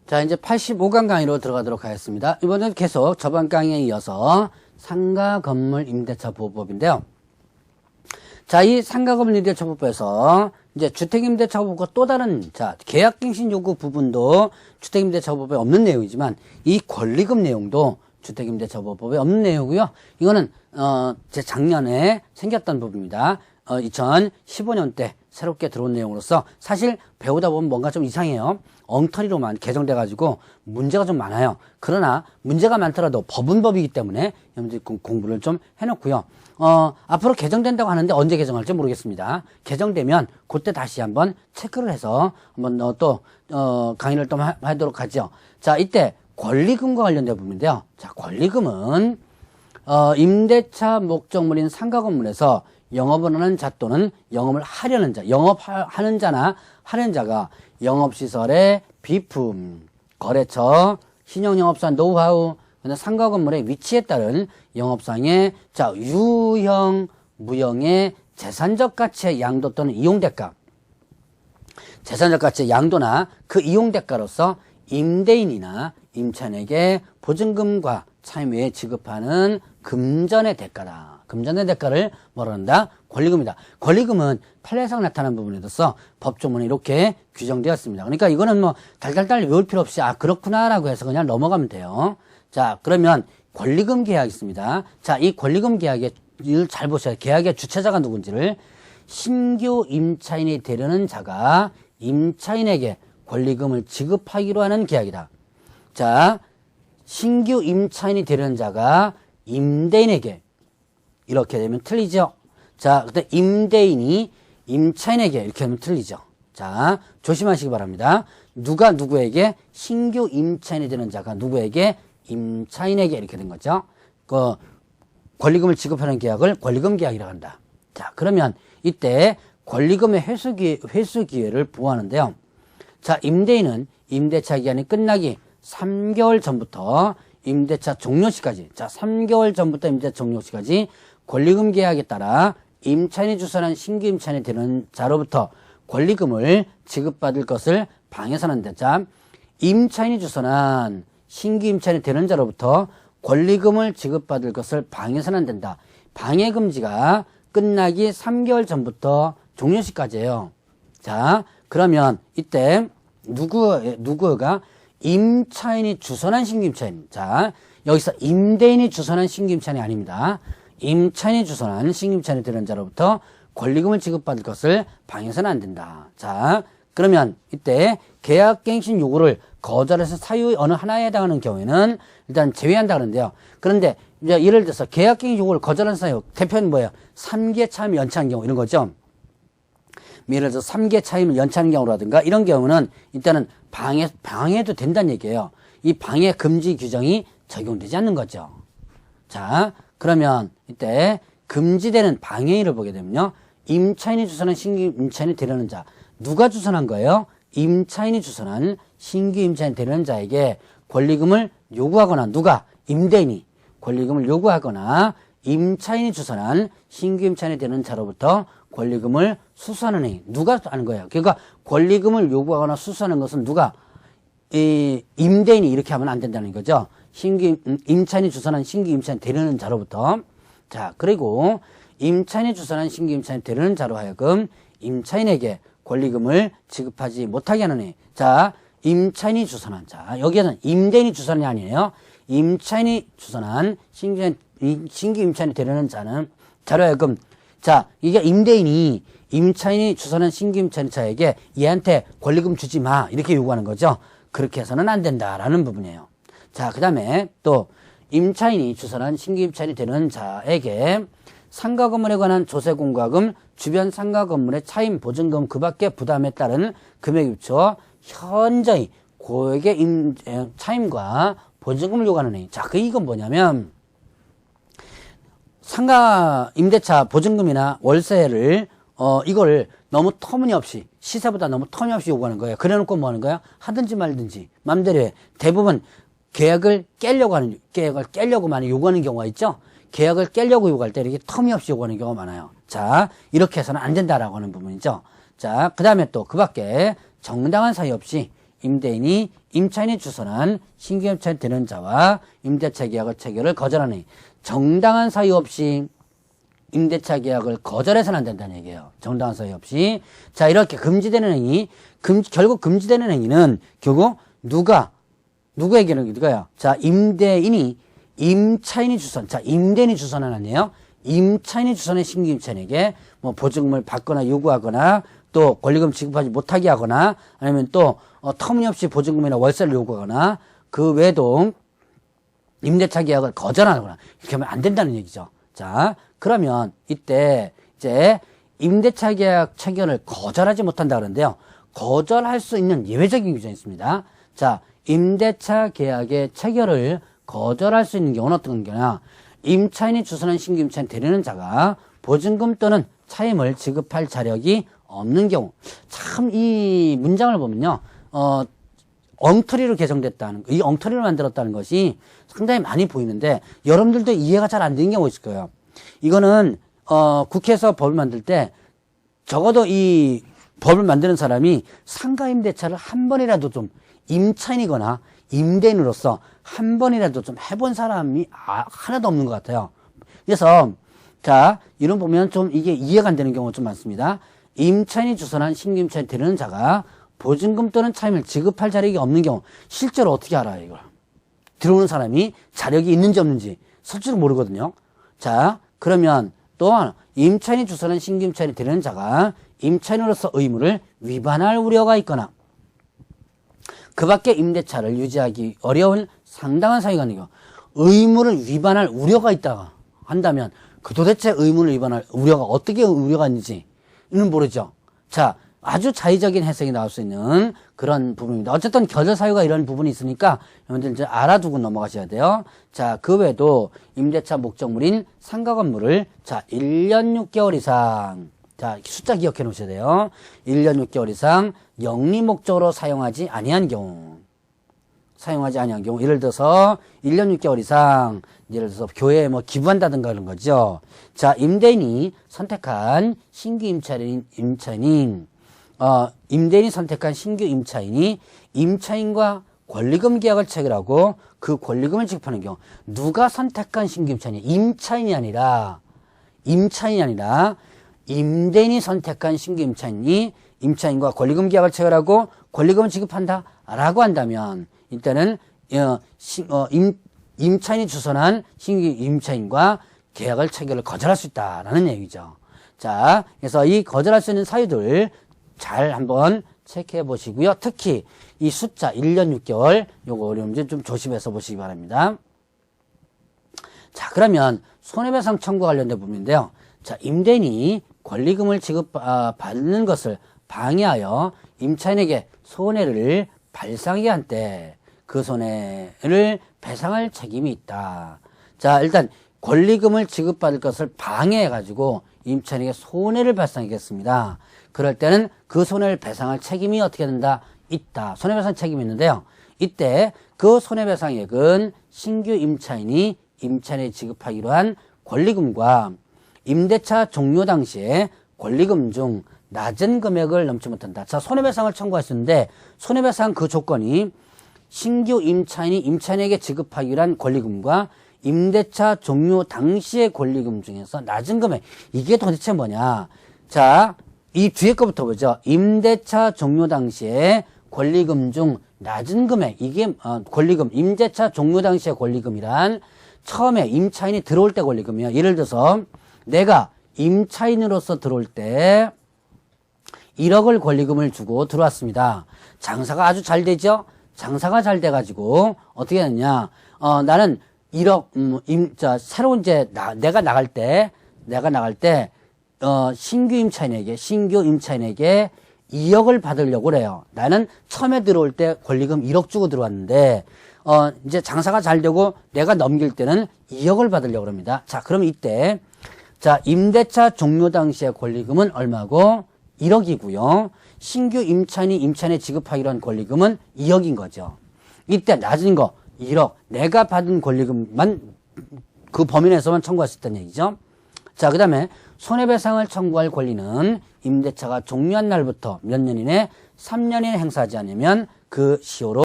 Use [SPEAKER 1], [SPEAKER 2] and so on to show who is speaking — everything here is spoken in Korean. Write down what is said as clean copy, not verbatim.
[SPEAKER 1] 자, 이제 85강 강의로 들어가도록 하겠습니다. 이번엔 계속 저번 강의에 이어서 상가 건물 임대차 보호법인데요. 자, 이 상가 건물 임대차 보호법에서 이제 주택임대차 보호법과 또 다른, 자, 계약갱신 요구 부분도 주택임대차 보호법에 없는 내용이지만 이 권리금 내용도 주택임대차 보호법에 없는 내용이고요. 이거는, 제 작년에 생겼던 부분입니다. 2015년 때 새롭게 들어온 내용으로서 사실 배우다 보면 뭔가 좀 이상해요. 엉터리로만 개정돼가지고 문제가 좀 많아요. 그러나 문제가 많더라도 법은 법이기 때문에 여러분들이 공부를 좀 해놓고요. 앞으로 개정된다고 하는데 언제 개정할지 모르겠습니다. 개정되면 그때 다시 한번 체크를 해서 한번 또 강의를 또 하도록 하죠. 자, 이때 권리금과 관련된 부분인데요. 자, 권리금은 임대차 목적물인 상가 건물에서 영업을 하는 자 또는 영업을 하려는 자, 영업하는 자나 하는 자가 영업시설의 비품, 거래처, 신용영업사 노하우, 상가 건물의 위치에 따른 영업상의 자, 유형, 무형의 재산적 가치의 양도 또는 이용대가, 재산적 가치의 양도나 그 이용대가로서 임대인이나 임차인에게 보증금과 차임 외에 지급하는 금전의 대가다. 금전의 대가를 뭐라 한다? 권리금이다. 권리금은 판례상 나타난 부분에 있어서 법조문에 이렇게 규정되었습니다. 그러니까 이거는 뭐 달달달 외울 필요 없이 그렇구나라고 해서 그냥 넘어가면 돼요. 자, 그러면 권리금 계약이 있습니다. 자, 이 권리금 계약을 잘 보셔야 돼요. 계약의 주체자가 누군지를. 신규 임차인이 되려는 자가 임차인에게 권리금을 지급하기로 하는 계약이다. 자, 신규 임차인이 되려는 자가 임대인에게, 이렇게 되면 틀리죠. 자, 그때 임대인이 임차인에게 이렇게 하면 틀리죠. 자, 조심하시기 바랍니다. 누가 누구에게, 신규 임차인이 되는 자가 누구에게, 임차인에게 이렇게 된 거죠. 그 권리금을 지급하는 계약을 권리금 계약이라고 한다. 자, 그러면 이때 권리금의 회수 기회를 보호하는데요. 자, 임대인은 임대차 기간이 끝나기 3개월 전부터 임대차 종료 시까지, 자, 3개월 전부터 임대차 종료 시까지 권리금 계약에 따라 임차인이 주선한 신규 임차인이 되는 자로부터 권리금을 지급받을 것을 방해서는 안 된다. 임차인이 주선한 신규 임차인이 되는 자로부터 권리금을 지급받을 것을 방해서는 안 된다. 방해 금지가 끝나기 3개월 전부터 종료 시까지예요. 자, 그러면 이때 누구가 임차인이 주선한 신규 임차인. 자, 여기서 임대인이 주선한 신규 임차인이 아닙니다. 임차인이 주선한 신규 임차인이 되는 자로부터 권리금을 지급받을 것을 방해서는 안 된다. 자, 그러면 이때 계약갱신 요구를 거절해서 사유의 어느 하나에 해당하는 경우에는 일단 제외한다 그러는데요. 그런데 이제 예를 들어서 계약갱신 요구를 거절한 사유, 대표는 뭐예요? 3개 차임 연체한 경우 이런 거죠. 예를 들어서 3개 차임을 연체하는 경우라든가 이런 경우는 일단은 방해도 된다는 얘기예요. 이 방해 금지 규정이 적용되지 않는 거죠. 자, 그러면 이때 금지되는 방해인을 보게 되면요. 임차인이 주선한 신규 임차인이 되려는 자. 누가 주선한 거예요? 임차인이 주선한 신규 임차인이 되려는 자에게 권리금을 요구하거나 누가? 임대인이 권리금을 요구하거나 임차인이 주선한 신규 임차인이 되는 자로부터 권리금을 수수하는 행위. 누가 하는 거예요? 그러니까 권리금을 요구하거나 수수하는 것은 누가? 임대인이 이렇게 하면 안 된다는 거죠. 임차인이 주선한 신규 임차인이 되려는 자로부터. 자, 그리고 임차인이 주선한 신규 임차인이 되려는 자로 하여금 임차인에게 권리금을 지급하지 못하게 하는 해. 자, 임차인이 주선한 자. 여기에는 임대인이 주선이 아니에요. 임차인이 주선한 신규 임차인이 되려는 자는 자로 하여금, 자, 이게 임차인이 주선한 신규 임차인 자에게 얘한테 권리금 주지 마. 이렇게 요구하는 거죠. 그렇게 해서는 안 된다라는 부분이에요. 자, 그 다음에 또 임차인이 주선한 신규 임차인이 되는 자에게 상가 건물에 관한 조세 공과금, 주변 상가 건물의 차임 보증금 그 밖의 부담에 따른 금액에 비추어 현저히 고액의 차임과 보증금을 요구하는 행위. 자, 이건 뭐냐면 상가 임대차 보증금이나 월세를 이걸 너무 터무니없이, 시세보다 너무 터무니없이 요구하는 거예요. 그래놓고 뭐 하는 거야? 하든지 말든지 맘대로 해. 대부분 계약을 깨려고 많이 요구하는 경우가 있죠. 계약을 깨려고 요구할 때 이렇게 터무니없이 요구하는 경우가 많아요. 자, 이렇게 해서는 안 된다라고 하는 부분이죠. 자, 그 다음에 또 그 밖에 정당한 사유 없이 임대인이 임차인이 주선한 신규 임차인 되는 자와 임대차 계약의 체결을 거절하니 정당한 사유 없이 임대차 계약을 거절해서는 안 된다는 얘기예요. 정당한 사유 없이. 자, 이렇게 금지되는 행위, 결국 금지되는 행위는 결국 누구에게는 누가요? 자, 임대인이 임차인이 주선, 자, 임대인이 주선은 아니에요. 임차인이 주선의 신규 임차인에게 뭐 보증금을 받거나 요구하거나 또 권리금 지급하지 못하게 하거나 아니면 또 터무니없이 보증금이나 월세를 요구하거나 그 외에도 임대차 계약을 거절하거나 이렇게 하면 안 된다는 얘기죠. 자, 그러면 이때 이제 임대차 계약 체결을 거절하지 못한다 그러는데요. 거절할 수 있는 예외적인 규정이 있습니다. 자, 임대차 계약의 체결을 거절할 수 있는 경우는 어떤 경우냐? 임차인이 주선한 신규 임차인 되려는 자가 보증금 또는 차임을 지급할 자력이 없는 경우. 참 이 문장을 보면요. 엉터리로 개정됐다는 이 엉터리로 만들었다는 것이 상당히 많이 보이는데 여러분들도 이해가 잘 안 되는 경우가 있을 거예요. 이거는 국회에서 법을 만들 때 적어도 이 법을 만드는 사람이 상가임대차를 한 번이라도 좀 임차인이거나 임대인으로서 한 번이라도 좀 해본 사람이 하나도 없는 것 같아요. 그래서 자, 이런 보면 좀 이게 이해가 안 되는 경우가 좀 많습니다. 임차인이 주선한 신규 임차인 되려는 자가 보증금 또는 차임을 지급할 자력이 없는 경우 실제로 어떻게 알아요, 이걸? 들어오는 사람이 자력이 있는지 없는지 실제로 모르거든요. 자, 그러면 또한 임차인이 주선한 신규 임차인이 되려는 자가 임차인으로서 의무를 위반할 우려가 있거나 그 밖에 임대차를 유지하기 어려운 상당한 사유가 있는 경우 의무를 위반할 우려가 있다가 한다면 그 도대체 의무를 위반할 우려가 어떻게 우려가 있는지는 모르죠. 자, 아주 자의적인 해석이 나올 수 있는 그런 부분입니다. 어쨌든 거절 사유가 이런 부분이 있으니까 여러분들 이제 알아두고 넘어가셔야 돼요. 자, 그 외에도 임대차 목적물인 상가 건물을 자, 1년 6개월 이상 자, 숫자 기억해 놓으셔야 돼요. 1년 6개월 이상 영리 목적으로 사용하지 아니한 경우. 예를 들어서 1년 6개월 이상 예를 들어서 교회에 뭐 기부한다든가 그런 거죠. 자, 임대인이 선택한 신규 임대인이 선택한 신규 임차인이 임차인과 권리금 계약을 체결하고 그 권리금을 지급하는 경우 누가 선택한 신규 임차인이 임차인이 아니라 임대인이 선택한 신규 임차인이 임차인과 권리금 계약을 체결하고 권리금을 지급한다라고 한다면 이때는 임차인이 주선한 신규 임차인과 계약을 체결을 거절할 수 있다라는 얘기죠. 자, 그래서 이 거절할 수 있는 사유들 잘 한번 체크해 보시고요. 특히 이 숫자 1년 6개월 요거 어려운지 좀 조심해서 보시기 바랍니다. 자, 그러면 손해배상 청구 관련된 부분인데요. 자, 임대인이 권리금을 지급받는 것을 방해하여 임차인에게 손해를 발생하게 한 때 그 손해를 배상할 책임이 있다. 자, 일단 권리금을 지급받을 것을 방해해가지고 임차인에게 손해를 발생하겠습니다. 그럴 때는 그 손해를 배상할 책임이 어떻게 된다? 있다. 손해배상 책임이 있는데요. 이때 그 손해배상액은 신규 임차인이 임차인에 지급하기로 한 권리금과 임대차 종료 당시에 권리금 중 낮은 금액을 넘지 못한다. 자, 손해배상을 청구할 수 있는데 손해배상 그 조건이 신규 임차인이 임차인에게 지급하기로 한 권리금과 임대차 종료 당시의 권리금 중에서 낮은 금액. 이게 도대체 뭐냐? 자, 이 뒤에 거부터 보죠. 임대차 종료 당시에 권리금 중 낮은 금액. 이게 권리금, 임대차 종료 당시의 권리금이란 처음에 임차인이 들어올 때 권리금이에요. 예를 들어서 내가 임차인으로서 들어올 때 1억을 권리금을 주고 들어왔습니다. 장사가 아주 잘 되죠? 장사가 잘 돼가지고 어떻게 했냐? 나는 1억, 새로운 내가 나갈 때, 신규 임차인에게 2억을 받으려고 그래요. 나는 처음에 들어올 때 권리금 1억 주고 들어왔는데, 이제 장사가 잘 되고 내가 넘길 때는 2억을 받으려고 합니다. 자, 그럼 이때, 자, 임대차 종료 당시의 권리금은 얼마고? 1억이고요. 신규 임차인이 임차인에 지급하기로 한 권리금은 2억인 거죠. 이때 낮은 거 1억 내가 받은 권리금만 그 범위 내에서만 청구할 수 있다는 얘기죠. 자, 그 다음에 손해배상을 청구할 권리는 임대차가 종료한 날부터 몇 년 이내 3년 이내 행사하지 않으면 그 시효로